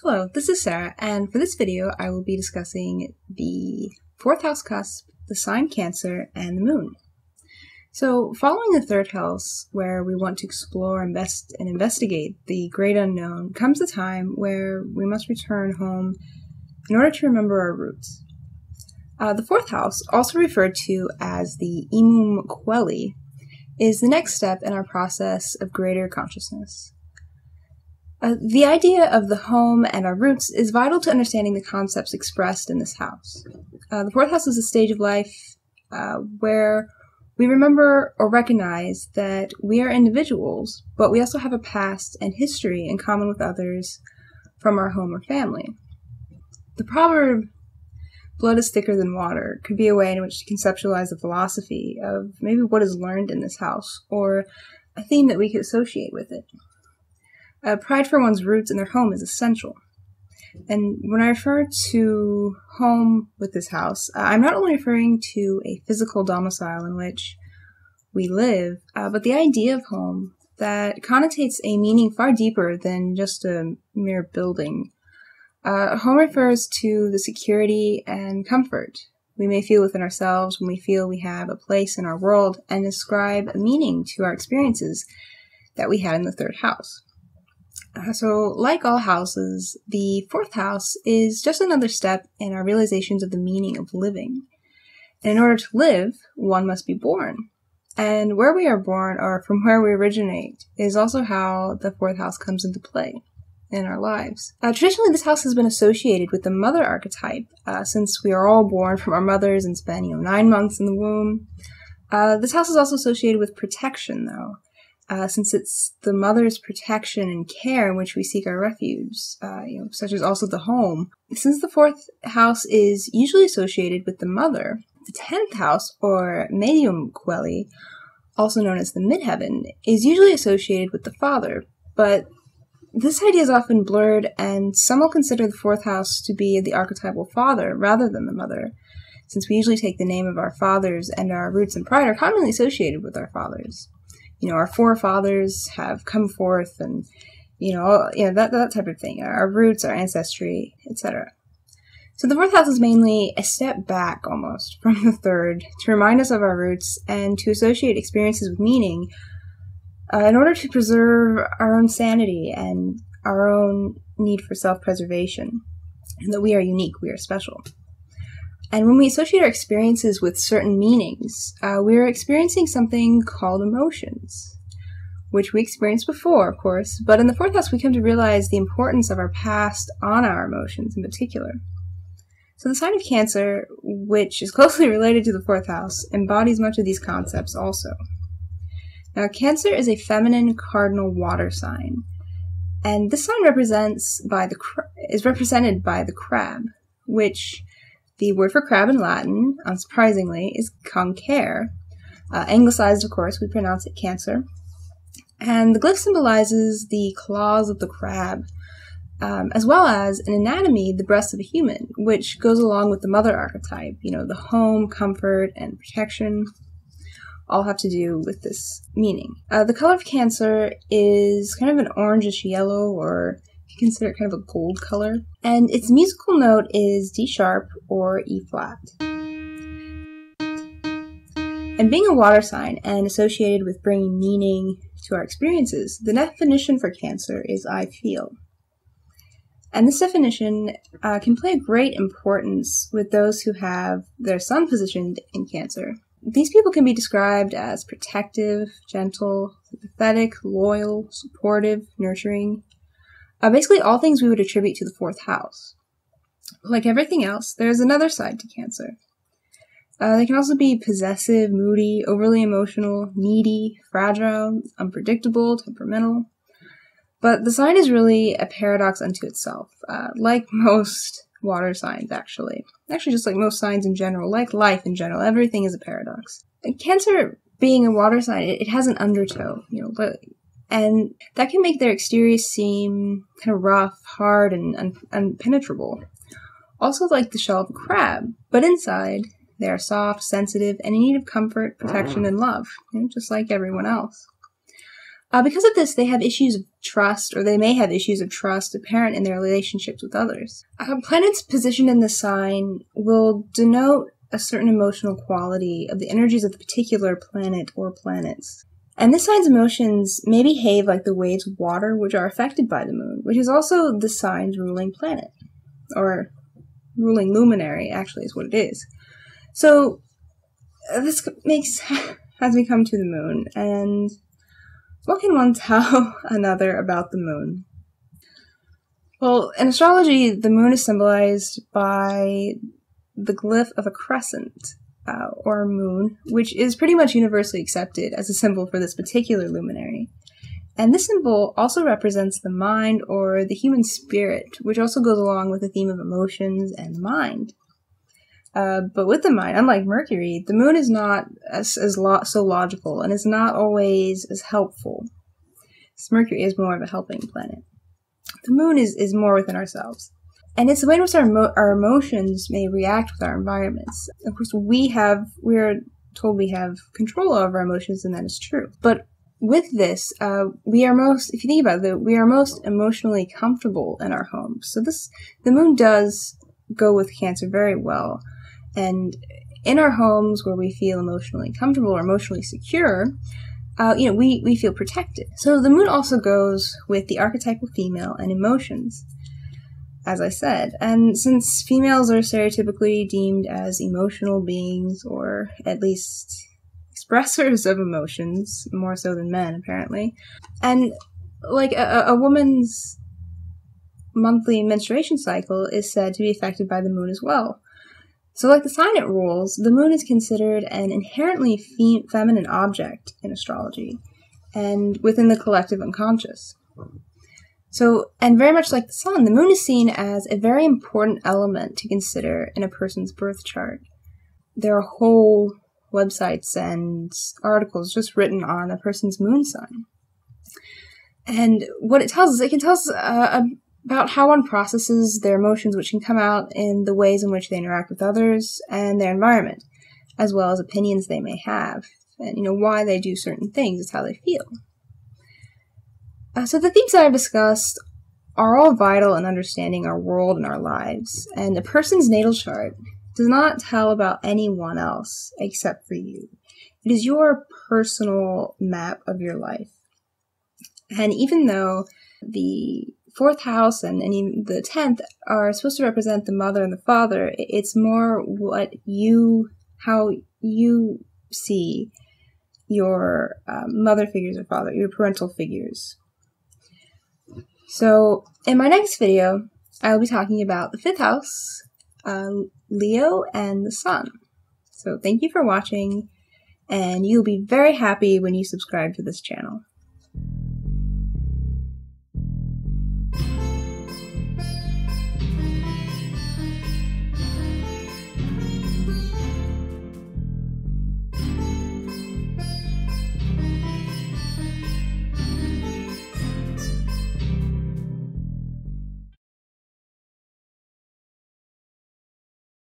Hello, this is Sarah, and for this video I will be discussing the 4th house cusp, the sign Cancer, and the moon. So, following the 3rd house, where we want to explore, invest, and investigate the great unknown, comes a time where we must return home in order to remember our roots. The 4th house, also referred to as the Imum Coeli, is the next step in our process of greater consciousness. The idea of the home and our roots is vital to understanding the concepts expressed in this house. The 4th house is a stage of life where we remember or recognize that we are individuals, but we also have a past and history in common with others from our home or family. The proverb, "blood is thicker than water," could be a way in which to conceptualize the philosophy of maybe what is learned in this house, or a theme that we could associate with it. Pride for one's roots and their home is essential. And when I refer to home with this house, I'm not only referring to a physical domicile in which we live, but the idea of home that connotates a meaning far deeper than just a mere building. Home refers to the security and comfort we may feel within ourselves when we feel we have a place in our world and ascribe a meaning to our experiences that we had in the 3rd house. So, like all houses, the 4th house is just another step in our realizations of the meaning of living. And in order to live, one must be born. And where we are born, or from where we originate, is also how the 4th house comes into play in our lives. Traditionally, this house has been associated with the mother archetype, since we are all born from our mothers and spend 9 months in the womb. This house is also associated with protection, though. Since it's the mother's protection and care in which we seek our refuge, such as also the home. Since the 4th house is usually associated with the mother, the 10th house, or Imum Coeli, also known as the midheaven, is usually associated with the father, but this idea is often blurred, and some will consider the 4th house to be the archetypal father rather than the mother, since we usually take the name of our fathers and our roots and pride are commonly associated with our fathers. Our forefathers have come forth and, that type of thing. Our roots, our ancestry, etc. So the 4th house is mainly a step back, almost, from the 3rd, to remind us of our roots and to associate experiences with meaning in order to preserve our own sanity and our own need for self-preservation, and that we are unique, we are special. And when we associate our experiences with certain meanings, we are experiencing something called emotions, which we experienced before, of course, but in the 4th house we come to realize the importance of our past on our emotions in particular. So the sign of Cancer, which is closely related to the 4th house, embodies much of these concepts also. Now, Cancer is a feminine cardinal water sign, and this sign is represented by the crab, which the word for crab in Latin, unsurprisingly, is concare. Anglicized, of course, we pronounce it Cancer. And the glyph symbolizes the claws of the crab, as well as in anatomy, the breast of a human, which goes along with the mother archetype. The home, comfort, and protection all have to do with this meaning. The color of Cancer is kind of an orangish yellow, or you can consider it kind of a gold color. And its musical note is D sharp or E flat. And being a water sign and associated with bringing meaning to our experiences, the definition for Cancer is I feel. And this definition can play a great importance with those who have their sun positioned in Cancer. These people can be described as protective, gentle, sympathetic, loyal, supportive, nurturing. Basically all things we would attribute to the 4th house. Like everything else, there is another side to Cancer. They can also be possessive, moody, overly emotional, needy, fragile, unpredictable, temperamental. But the sign is really a paradox unto itself, like most water signs, actually. Actually, just like most signs in general, like life in general, everything is a paradox. Cancer, being a water sign, it has an undertow, and that can make their exterior seem kind of rough, hard, and impenetrable. Also like the shell of a crab, but inside, they are soft, sensitive, and in need of comfort, protection, and love, just like everyone else. Because of this, they have issues of trust, or they may have issues of trust apparent in their relationships with others. Planets positioned in the sign will denote a certain emotional quality of the energies of the particular planet or planets. And this sign's emotions may behave like the waves of water which are affected by the moon, which is also the sign's ruling planet, or ruling luminary, actually, is what it is. So, this has me come to the moon, and what can one tell another about the moon? Well, in astrology, the moon is symbolized by the glyph of a crescent, or moon, which is pretty much universally accepted as a symbol for this particular luminary. And this symbol also represents the mind, or the human spirit, which also goes along with the theme of emotions and the mind. But with the mind, unlike Mercury, the moon is not so logical and is not always as helpful. So Mercury is more of a helping planet. The moon is more within ourselves. And it's the way in which our emotions may react with our environments. Of course, we're told we have control over our emotions, and that is true. But with this, if you think about it, we are most emotionally comfortable in our homes. So the moon does go with Cancer very well. And in our homes where we feel emotionally comfortable or emotionally secure, we feel protected. So the moon also goes with the archetypal female and emotions, as I said. And since females are stereotypically deemed as emotional beings, or at least expressors of emotions, more so than men, apparently, and like a woman's monthly menstruation cycle is said to be affected by the moon as well. So like the sign it rules, the moon is considered an inherently feminine object in astrology, and within the collective unconscious. So, and very much like the sun, the moon is seen as a very important element to consider in a person's birth chart. There are whole websites and articles just written on a person's moon sign. And what it tells us, it can tell us about how one processes their emotions, which can come out in the ways in which they interact with others and their environment, as well as opinions they may have, and why they do certain things. It's how they feel. So the themes that I've discussed are all vital in understanding our world and our lives, and a person's natal chart does not tell about anyone else except for you. It is your personal map of your life. And even though the 4th house and even the 10th are supposed to represent the mother and the father, it's more how you see your mother figures or father, your parental figures. So in my next video, I will be talking about the 5th house, Leo, and the sun. So thank you for watching, and you'll be very happy when you subscribe to this channel.